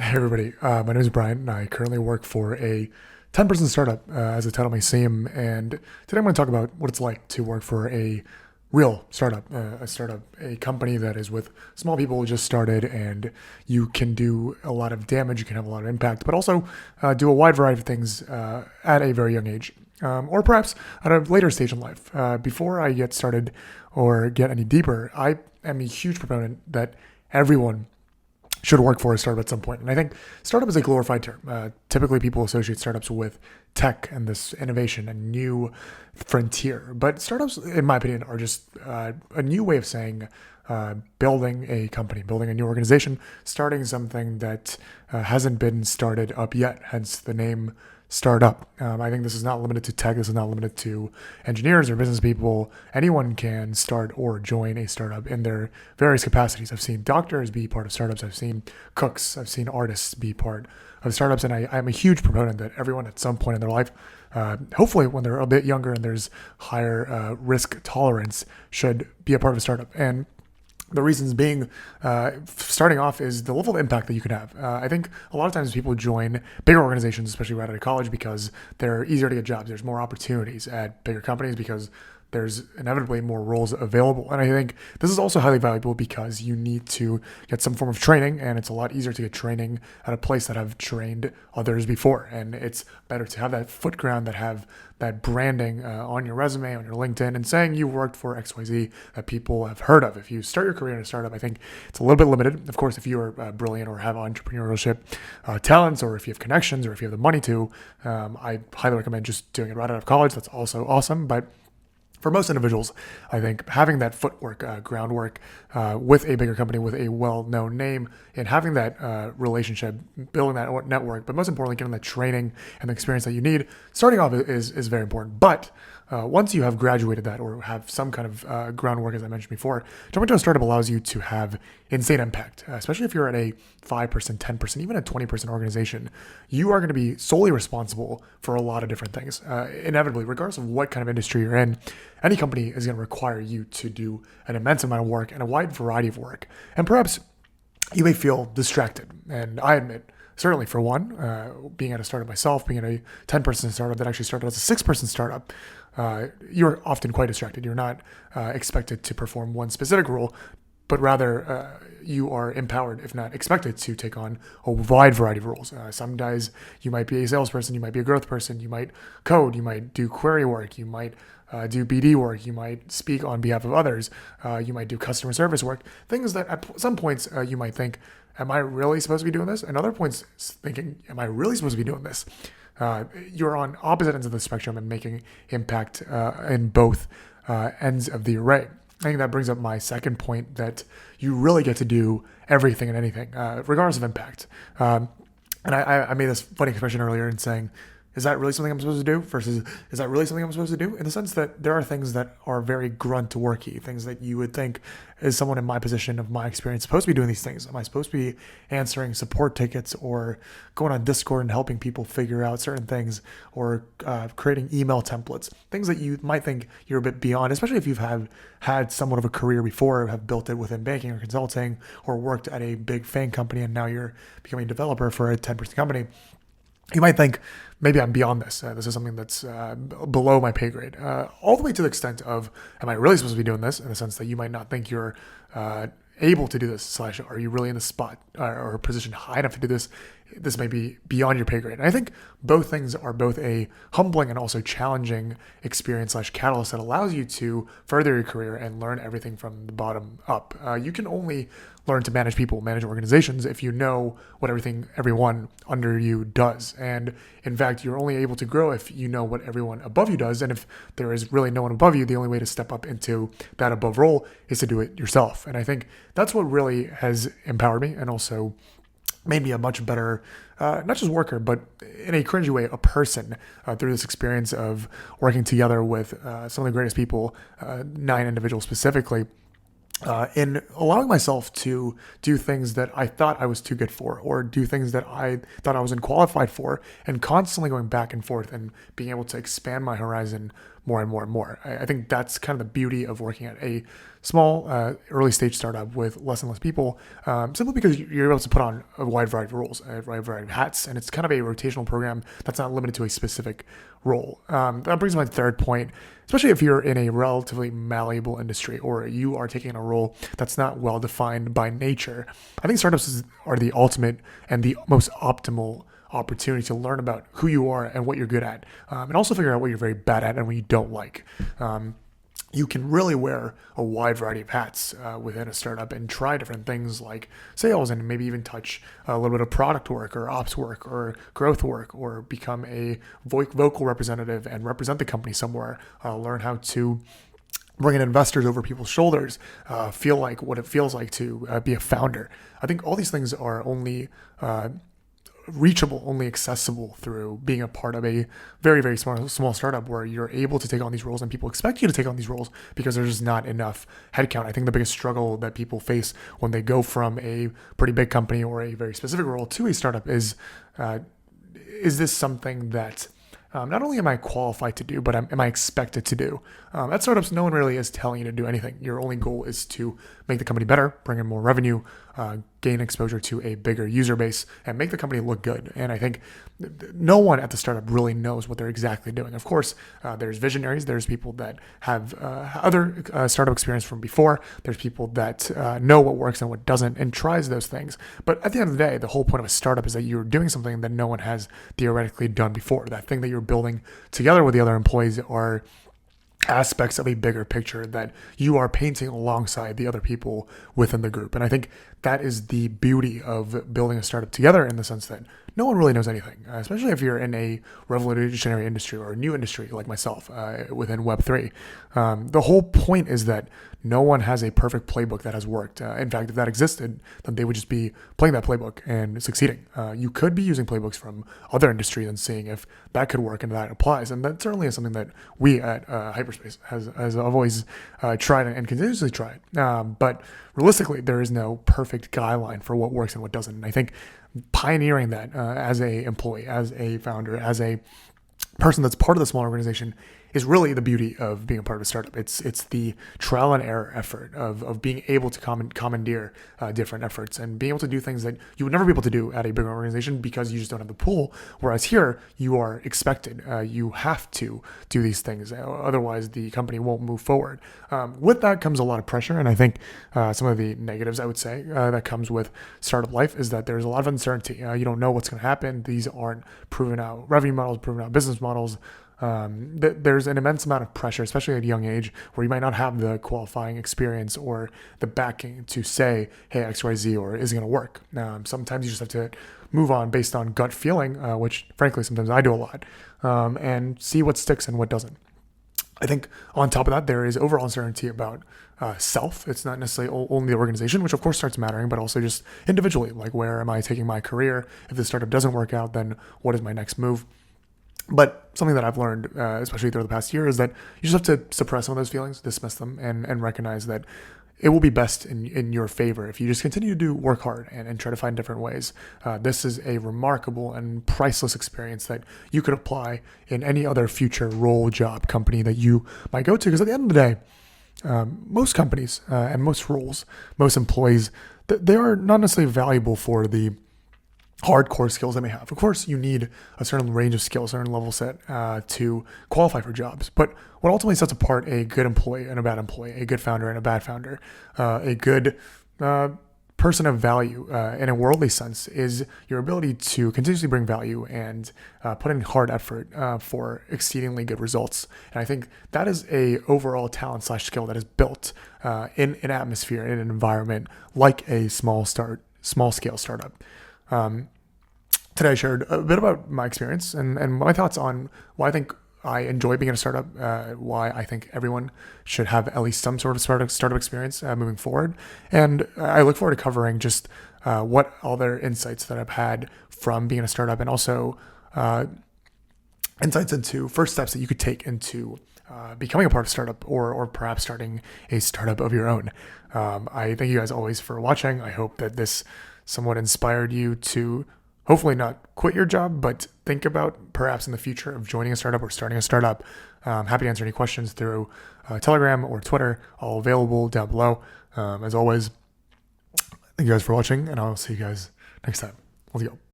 Hey everybody, my name is Brian, and I currently work for a 10-person startup, as the title may seem. And today I'm going to talk about what it's like to work for a real startup, a company that is with small people who just started, and you can do a lot of damage, you can have a lot of impact, but also do a wide variety of things at a very young age. Or perhaps at a later stage in life. Before I get started or get any deeper, I am a huge proponent that everyone should work for a startup at some point. And I think startup is a glorified term. Typically, people associate startups with tech and this innovation and new frontier. But startups, in my opinion, are just a new way of saying building a company, building a new organization, starting something that hasn't been started up yet, hence the name startup. I think this is not limited to tech. This is not limited to engineers or business people. Anyone can start or join a startup in their various capacities. I've seen doctors be part of startups. I've seen cooks. I've seen artists be part of startups. And I'm a huge proponent that everyone at some point in their life, hopefully when they're a bit younger and there's higher risk tolerance, should be a part of a startup. And the reasons being, starting off, is the level of impact that you can have. I think a lot of times people join bigger organizations, especially right out of college, because they're easier to get jobs. There's more opportunities at bigger companies because there's inevitably more roles available. And I think this is also highly valuable because you need to get some form of training, and it's a lot easier to get training at a place that have trained others before. And it's better to have that foot ground, that have that branding on your resume, on your LinkedIn, and saying you worked for XYZ that people have heard of. If you start your career in a startup, I think it's a little bit limited. Of course, if you are brilliant or have entrepreneurship talents, or if you have connections, or if you have the money to, I highly recommend just doing it right out of college. That's also awesome. But for most individuals, I think having that footwork, groundwork with a bigger company, with a well-known name, and having that relationship, building that network, but most importantly, getting that training and the experience that you need, starting off is very important. But once you have graduated that, or have some kind of groundwork, as I mentioned before, jumping to a startup allows you to have insane impact, especially if you're at a 5%, 10%, even a 20% organization. You are going to be solely responsible for a lot of different things. Inevitably, regardless of what kind of industry you're in, any company is going to require you to do an immense amount of work and a wide variety of work. And perhaps you may feel distracted. And I admit, certainly for one, being at a startup myself, being at a 10-person startup that actually started as a 6-person startup, you're often quite distracted. You're not expected to perform one specific role, but rather you are empowered, if not expected, to take on a wide variety of roles. Some days you might be a salesperson, you might be a growth person, you might code, you might do query work, you might do BD work, you might speak on behalf of others, you might do customer service work, things that at some points you might think, am I really supposed to be doing this? And other points thinking, am I really supposed to be doing this? You're on opposite ends of the spectrum and making impact in both ends of the array. I think that brings up my second point, that you really get to do everything and anything, regardless of impact. And I made this funny expression earlier in saying, is that really something I'm supposed to do? Versus, is that really something I'm supposed to do? In the sense that there are things that are very grunt worky, things that you would think, is someone in my position of my experience supposed to be doing these things? Am I supposed to be answering support tickets, or going on Discord and helping people figure out certain things, or creating email templates? Things that you might think you're a bit beyond, especially if you've had somewhat of a career before, have built it within banking or consulting, or worked at a big FANG company, and now you're becoming a developer for a 10-person company. You might think, maybe I'm beyond this. This is something that's below my pay grade. All the way to the extent of, am I really supposed to be doing this? In the sense that you might not think you're able to do this, / are you really in the spot or position high enough to do this? This may be beyond your pay grade. And I think both things are both a humbling and also challenging experience / catalyst that allows you to further your career and learn everything from the bottom up. You can only learn to manage people, manage organizations, if you know what everyone under you does. And in fact, you're only able to grow if you know what everyone above you does. And if there is really no one above you, the only way to step up into that above role is to do it yourself. And I think that's what really has empowered me, and also made me a much better, not just worker, but in a cringy way, a person, through this experience of working together with some of the greatest people, 9 individuals specifically, in allowing myself to do things that I thought I was too good for, or do things that I thought I was unqualified for, and constantly going back and forth and being able to expand my horizon more and more and more. I think that's kind of the beauty of working at a small early stage startup with less and less people, simply because you're able to put on a wide variety of roles, a wide variety of hats, and it's kind of a rotational program that's not limited to a specific role. That brings me to my third point, especially if you're in a relatively malleable industry or you are taking a role that's not well defined by nature. I think startups are the ultimate and the most optimal opportunity to learn about who you are and what you're good at, and also figure out what you're very bad at and what you don't like. You can really wear a wide variety of hats within a startup and try different things like sales, and maybe even touch a little bit of product work or ops work or growth work, or become a vocal representative and represent the company somewhere. Learn how to bring in investors over people's shoulders, feel like what it feels like to be a founder. I think all these things are only reachable, only accessible through being a part of a very, very small startup where you're able to take on these roles and people expect you to take on these roles because there's just not enough headcount. I think the biggest struggle that people face when they go from a pretty big company or a very specific role to a startup is this something that not only am I qualified to do, but am I expected to do? At startups, no one really is telling you to do anything. Your only goal is to make the company better, bring in more revenue, gain exposure to a bigger user base, and make the company look good. And I think no one at the startup really knows what they're exactly doing. Of course, there's visionaries. There's people that have other startup experience from before. There's people that know what works and what doesn't and tries those things. But at the end of the day, the whole point of a startup is that you're doing something that no one has theoretically done before. That thing that you're building together with the other employees are aspects of a bigger picture that you are painting alongside the other people within the group. And I think that is the beauty of building a startup together, in the sense that no one really knows anything, especially if you're in a revolutionary industry or a new industry like myself within Web3. The whole point is that no one has a perfect playbook that has worked. In fact, if that existed, then they would just be playing that playbook and succeeding. You could be using playbooks from other industries and seeing if that could work and that applies. And that certainly is something that we at Hyperspace has always tried and continuously tried. But realistically, there is no perfect guideline for what works and what doesn't. And I think pioneering that as a employee, as a founder, as a person that's part of the small organization is really the beauty of being a part of a startup. It's the trial and error effort of being able to commandeer different efforts and being able to do things that you would never be able to do at a bigger organization because you just don't have the pool. Whereas here, you are expected. You have to do these things. Otherwise, the company won't move forward. With that comes a lot of pressure. And I think some of the negatives, I would say, that comes with startup life is that there's a lot of uncertainty. You don't know what's going to happen. These aren't proven out revenue models, proven out business models. There's an immense amount of pressure, especially at a young age, where you might not have the qualifying experience or the backing to say, hey, XYZ or is it going to work? Sometimes you just have to move on based on gut feeling, which frankly, sometimes I do a lot, and see what sticks and what doesn't. I think on top of that, there is overall uncertainty about self. It's not necessarily only the organization, which of course starts mattering, but also just individually, like where am I taking my career? If the startup doesn't work out, then what is my next move? But something that I've learned, especially through the past year, is that you just have to suppress some of those feelings, dismiss them, and recognize that it will be best in your favor if you just continue to work hard and try to find different ways. This is a remarkable and priceless experience that you could apply in any other future role, job, company that you might go to. Because at the end of the day, most companies and most roles, most employees, they are not necessarily valuable for the hardcore skills they may have. Of course, you need a certain range of skills, a certain level set to qualify for jobs. But what ultimately sets apart a good employee and a bad employee, a good founder and a bad founder, a good person of value in a worldly sense is your ability to continuously bring value and put in hard effort for exceedingly good results. And I think that is a overall talent / skill that is built in an atmosphere, in an environment like a small scale startup. Today I shared a bit about my experience and my thoughts on why I think I enjoy being in a startup, why I think everyone should have at least some sort of startup experience moving forward. And I look forward to covering just what other insights that I've had from being in a startup, and also insights into first steps that you could take into becoming a part of a startup or perhaps starting a startup of your own. I thank you guys always for watching. I hope that this somewhat inspired you to hopefully not quit your job, but think about perhaps in the future of joining a startup or starting a startup. Happy to answer any questions through Telegram or Twitter, all available down below. As always, thank you guys for watching, and I'll see you guys next time. Let's go.